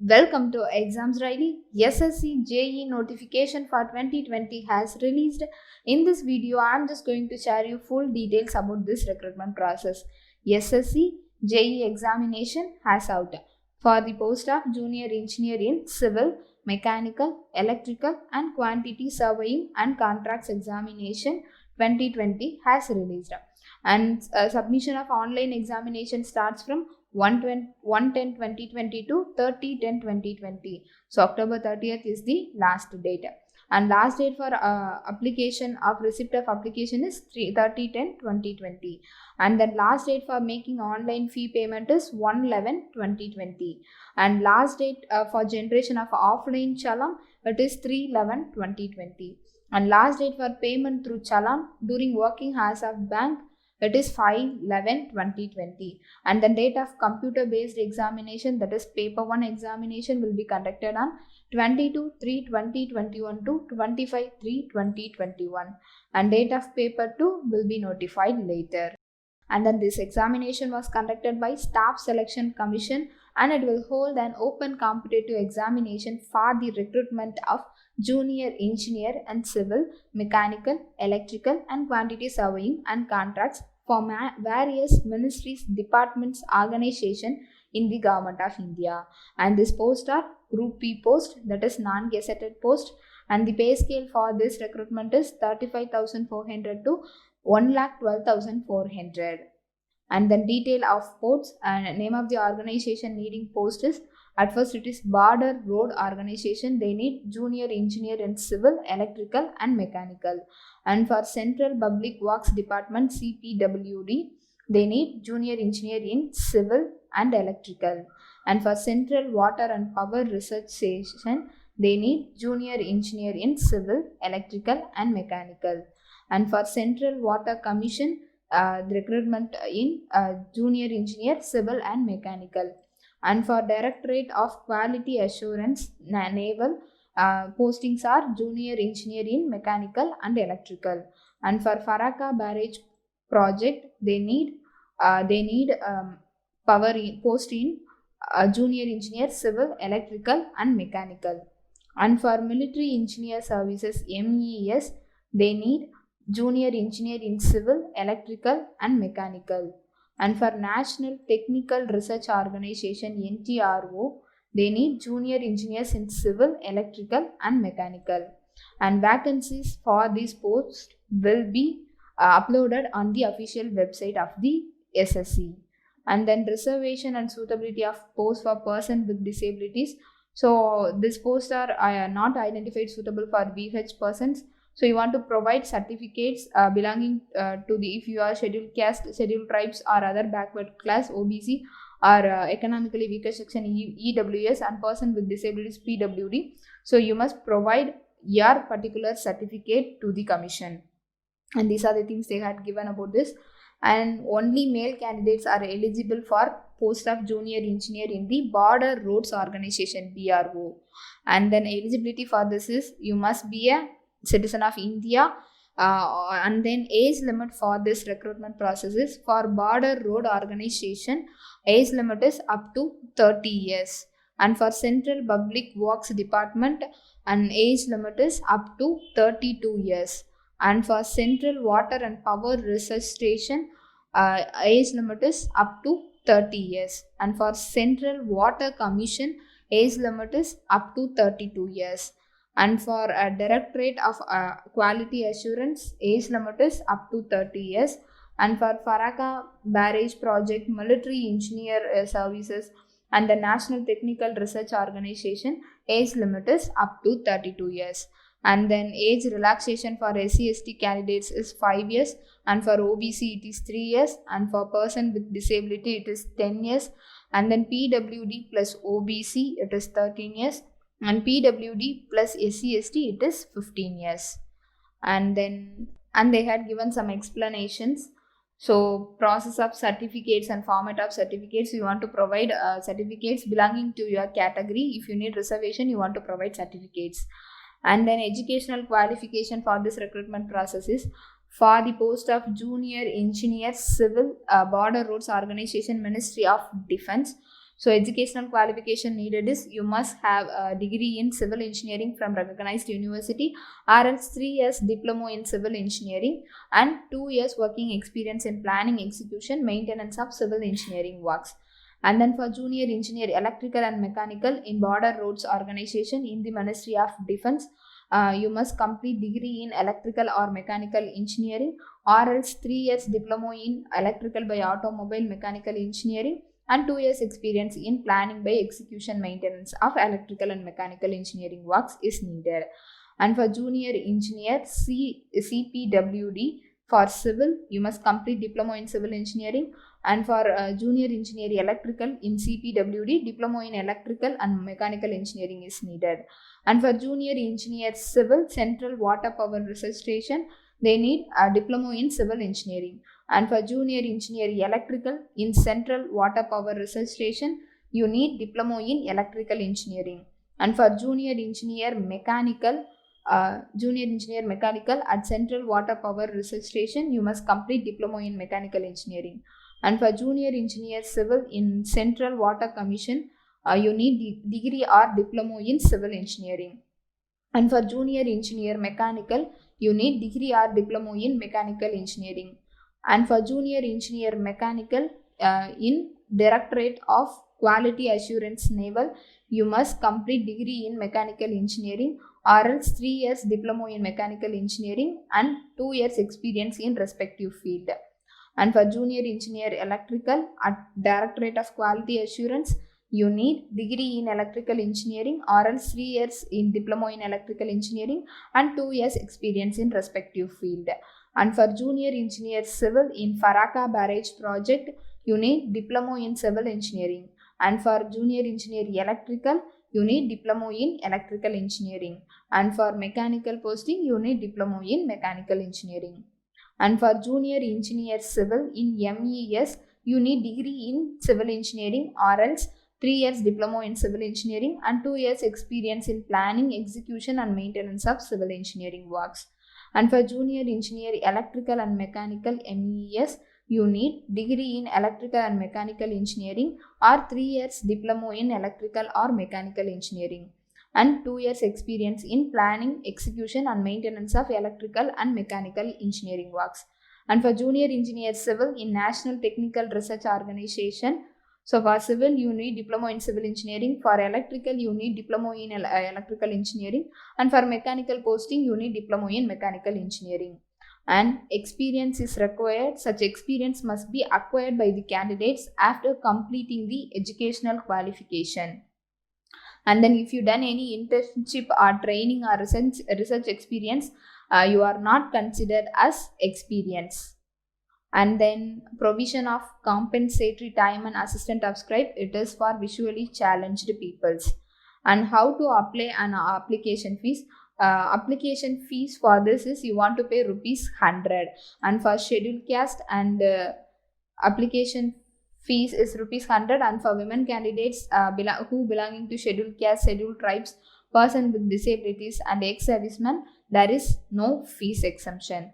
Welcome to Exams Daily. SSC JE notification for 2020 has released. In this video, I am just going to share you full details about this recruitment process. SSC JE examination has out for the post of Junior Engineer in Civil, Mechanical, Electrical and Quantity Surveying and Contracts Examination 2020 has released. And submission of online examination starts from 1/10/2020 to 30/10/2020. So October 30th is the last date. And last date for application of receipt of application is 30/10/2020. And then last date for making online fee payment is 1/11/2020. And last date for generation of offline challan, it is 3/11/2020. And last date for payment through challan during working hours of bank, it is 5/11/2020. And the date of computer based examination, that is paper 1 examination, will be conducted on 22/3/2021 to 25/3/2021. And date of paper 2 will be notified later. And then this examination was conducted by Staff Selection Commission, and it will hold an open competitive examination for the recruitment of junior engineer and civil, mechanical, electrical and quantity surveying and contracts for various ministries, departments, organization in the government of India. And this post are Group P post, that is non-gazetted post, and the pay scale for this recruitment is 35,400 to 1,12,400. And then detail of posts and name of the organization needing post is, at first it is Border Road Organization. They need junior engineer in civil, electrical and mechanical. And for Central Public Works Department CPWD, they need junior engineer in civil and electrical. And for Central Water and Power Research Station, they need junior engineer in civil, electrical and mechanical. And for Central Water Commission, the recruitment in junior engineer, civil and mechanical. And for Directorate of Quality Assurance, Naval, postings are junior engineer in mechanical and electrical. And for Farakka Barrage project, they need post in junior engineer, civil, electrical and mechanical. And for Military Engineer Services MES, they need junior engineer in civil, electrical and mechanical. And for National Technical Research Organization NTRO, they need junior engineers in civil, electrical and mechanical. And vacancies for these posts will be uploaded on the official website of the SSC. And then reservation and suitability of posts for persons with disabilities. So these posts are not identified suitable for VH persons. So you want to provide certificates belonging to the, if you are scheduled caste, scheduled tribes or other backward class, OBC or economically weaker section EWS, and person with disabilities PWD. So you must provide your particular certificate to the commission. And these are the things they had given about this. And only male candidates are eligible for post of junior engineer in the Border Roads Organization BRO. And then eligibility for this is, you must be a citizen of India, and then age limit for this recruitment process is, for Border Road Organization, age limit is up to 30 years. And for Central Public Works Department, an age limit is up to 32 years. And for Central Water and Power Research Station, age limit is up to 30 years. And for Central Water Commission, age limit is up to 32 years. And for a Directorate of Quality Assurance, age limit is up to 30 years. And for Farakka Barrage Project, Military Engineer Services and the National Technical Research Organization, age limit is up to 32 years. And then age relaxation for SC/ST candidates is 5 years, and for OBC it is 3 years, and for person with disability it is 10 years, and then PWD plus OBC it is 13 years, and PWD plus SC/ST it is 15 years. And they had given some explanations. So process of certificates and format of certificates, you want to provide certificates belonging to your category. If you need reservation, you want to provide certificates. And then educational qualification for this recruitment process is, for the post of junior engineer civil, Border Roads Organization, Ministry of Defense. So educational qualification needed is you must have a degree in civil engineering from recognized university, or else 3 years diploma in civil engineering and 2 years working experience in planning, execution, maintenance of civil engineering works. And then for junior engineer electrical and mechanical in border roads organization in the Ministry of Defense, you must complete degree in electrical or mechanical engineering, or else 3 years diploma in electrical by automobile mechanical engineering and 2 years experience in planning by execution maintenance of electrical and mechanical engineering works is needed. And for junior engineer CPWD for civil, you must complete diploma in civil engineering, and for junior engineer electrical in CPWD, diploma in electrical and mechanical engineering is needed. And for junior engineer civil central water power research station, they need a diploma in civil engineering. And for junior engineer electrical in central water power research station, you need diploma in electrical engineering. And for junior engineer mechanical at central water power research station, you must complete diploma in mechanical engineering. And for junior engineer civil in central water commission, you need degree or diploma in civil engineering. And for junior engineer mechanical, you need degree or diploma in mechanical engineering. And for junior engineer mechanical in Directorate of Quality Assurance Naval, you must complete degree in mechanical engineering, or else 3 years diploma in mechanical engineering and 2 years experience in respective field. And for junior engineer electrical at Directorate of Quality Assurance, you need degree in electrical engineering, or else 3 years in diploma in electrical engineering and 2 years experience in respective field. And for junior engineer civil in Farakka Barrage project, you need diploma in civil engineering. And for junior engineer electrical, you need diploma in electrical engineering. And for mechanical posting, you need diploma in mechanical engineering. And for junior engineer civil in MES, you need degree in civil engineering, or else 3 years diploma in civil engineering and 2 years experience in planning, execution and maintenance of civil engineering works. And for junior engineer electrical and mechanical MES, you need degree in electrical and mechanical engineering or 3 years diploma in electrical or mechanical engineering and 2 years experience in planning, execution and maintenance of electrical and mechanical engineering works. And for junior engineer civil in National Technical Research Organization, so for civil you need diploma in civil engineering, for electrical you need diploma in electrical engineering, and for mechanical posting you need diploma in mechanical engineering. And experience is required. Such experience must be acquired by the candidates after completing the educational qualification. And then if you done any internship or training or research experience, you are not considered as experience. And then provision of compensatory time and assistant of scribe, it is for visually challenged peoples. And how to apply an application fees. Application fees for this is you want to pay ₹100, and for scheduled caste and application fees is ₹100, and for women candidates who belonging to scheduled caste, scheduled tribes, person with disabilities and ex-servicemen, there is no fees exemption.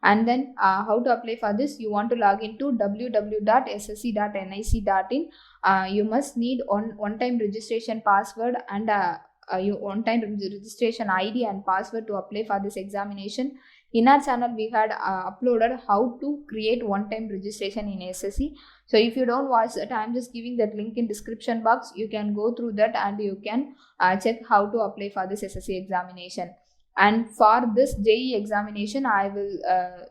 And then how to apply for this, you want to log into www.ssc.nic.in. You must need one-time registration password and one-time registration ID and password to apply for this examination. In our channel we had uploaded how to create one-time registration in SSC. So if you don't watch that, I'm just giving that link in description box. You can go through that and you can check how to apply for this SSC examination. And for this JEE examination, I will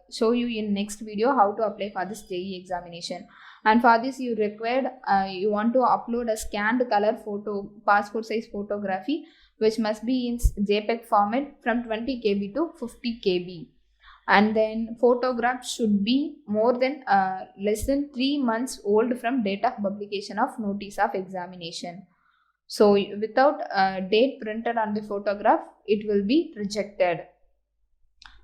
show you in next video how to apply for this JEE examination. And for this you you want to upload a scanned color photo, passport size photography, which must be in JPEG format from 20 KB to 50 KB. And then photograph should be more than less than 3 months old from date of publication of notice of examination. So without a date printed on the photograph, it will be rejected.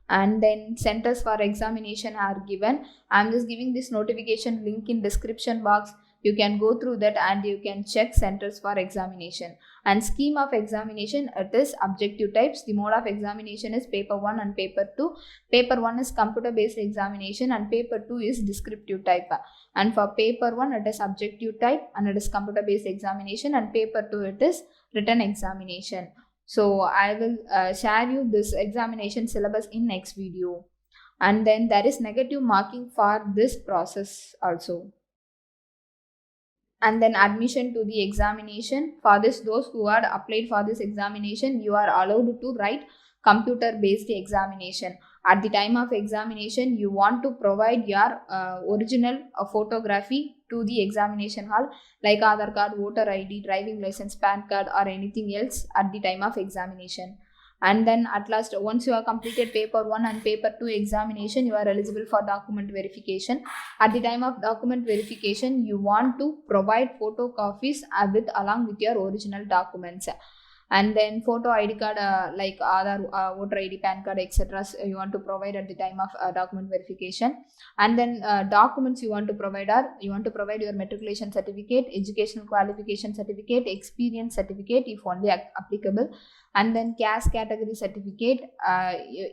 And then centers for examination are given. I'm just giving this notification link in description box. You can go through that and you can check centers for examination. And scheme of examination, it is objective types. The mode of examination is paper 1 and paper 2. Paper 1 is computer based examination and paper 2 is descriptive type. And for paper 1 it is objective type and it is computer based examination, and paper 2 it is written examination. So I will share you this examination syllabus in next video. And then there is negative marking for this process also. And then admission to the examination. For this, those who had applied for this examination, you are allowed to write computer based examination. At the time of examination, you want to provide your original photography to the examination hall, like Aadhaar card, voter ID, driving license, PAN card, or anything else at the time of examination. And then at last, once you have completed paper 1 and paper 2 examination, you are eligible for document verification. At the time of document verification, you want to provide photocopies along with your original documents. And then photo ID card like Aadhaar, voter ID, PAN card, etc. you want to provide at the time of document verification. And then documents you want to provide are, you want to provide your matriculation certificate, educational qualification certificate, experience certificate if only applicable, and then caste category certificate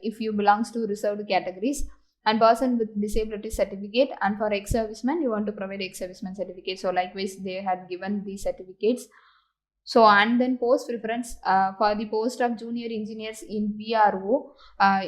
if you belongs to reserved categories, and person with disability certificate. And for ex-serviceman, you want to provide ex-serviceman certificate. So likewise they had given these certificates. So, and then post preference for the post of junior engineers in PRO,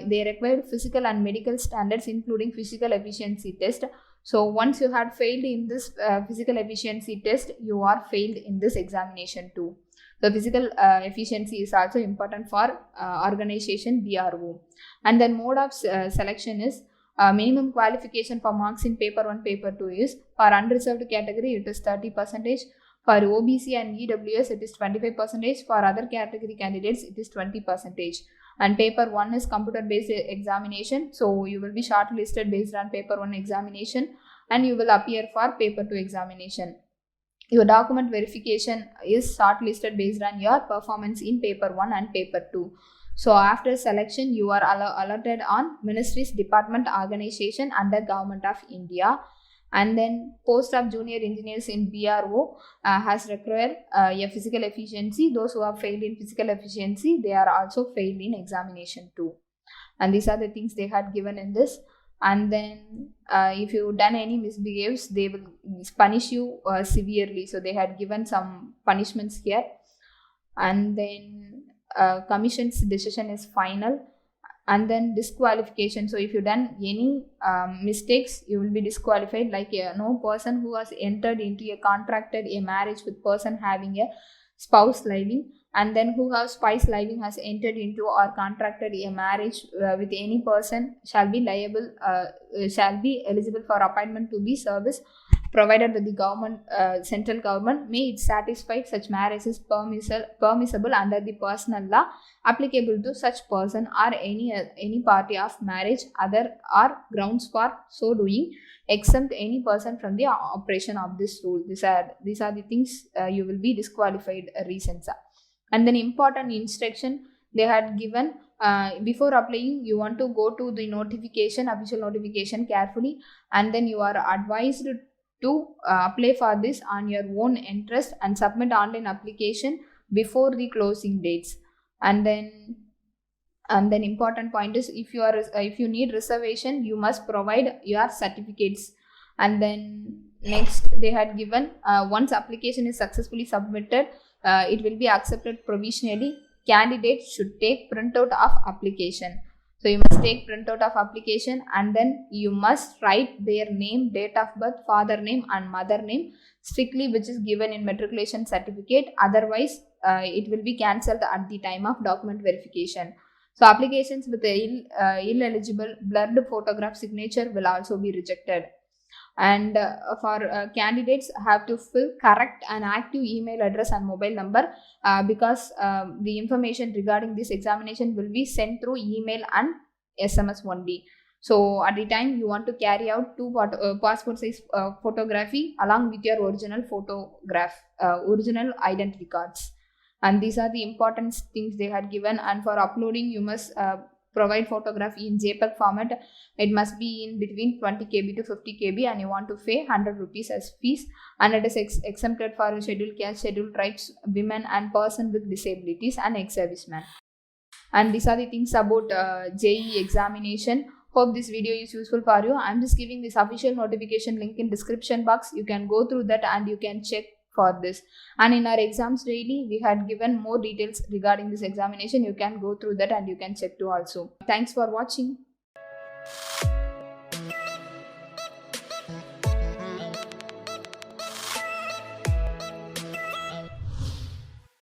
they required physical and medical standards including physical efficiency test. So once you had failed in this physical efficiency test, you are failed in this examination too. So physical efficiency is also important for organization PRO. And then mode of selection is minimum qualification for marks in paper 1, paper 2 is, for unreserved category it is 30%. For OBC and EWS, it is 25%. For other category candidates, it is 20%. And paper 1 is computer-based examination. So you will be shortlisted based on paper 1 examination and you will appear for paper 2 examination. Your document verification is shortlisted based on your performance in paper 1 and paper 2. So after selection, you are allotted on ministries, department, organization under Government of India. And then post of junior engineers in PRO has required a physical efficiency. Those who have failed in physical efficiency, they are also failed in examination too. And these are the things they had given in this. And then if you done any misbehaves, they will punish you severely. So they had given some punishments here. And then commission's decision is final. And then disqualification. So if you done any mistakes, you will be disqualified. Like no person who has entered into a contracted a marriage with person having a spouse living, and then who has spouse living has entered into or contracted a marriage with any person shall be liable, shall be eligible for appointment to the service provided that the government, central government may it satisfy such marriage is permissible under the personal law applicable to such person or any party of marriage. Other are grounds for so doing, exempt any person from the operation of this rule. These are the things you will be disqualified reasons. And then important instruction they had given. Before applying, you want to go to the notification, official notification carefully, and then you are advised to apply for this on your own interest and submit online application before the closing dates. And then important point is, if you need reservation, you must provide your certificates. And then next they had given once application is successfully submitted, it will be accepted provisionally. Candidates should take printout of application. So you must take printout of application, and then you must write their name, date of birth, father name and mother name strictly which is given in matriculation certificate. Otherwise it will be cancelled at the time of document verification. So applications with illegible blurred photograph signature will also be rejected. And for candidates have to fill correct and active email address and mobile number because the information regarding this examination will be sent through email and SMS only. So at the time you want to carry out 2 passport size photography along with your original photograph, original identity cards. And these are the important things they had given. And for uploading, you must provide photography in JPEG format. It must be in between 20 KB to 50 KB, and you want to pay 100 rupees as fees, and it is exempted for scheduled caste, scheduled tribes, women, and person with disabilities, and ex-servicemen. And these are the things about JEE examination. Hope this video is useful for you. I'm just giving this official notification link in description box. You can go through that and you can check for this. And in our exams daily, we had given more details regarding this examination. You can go through that and you can check too also. Thanks for watching.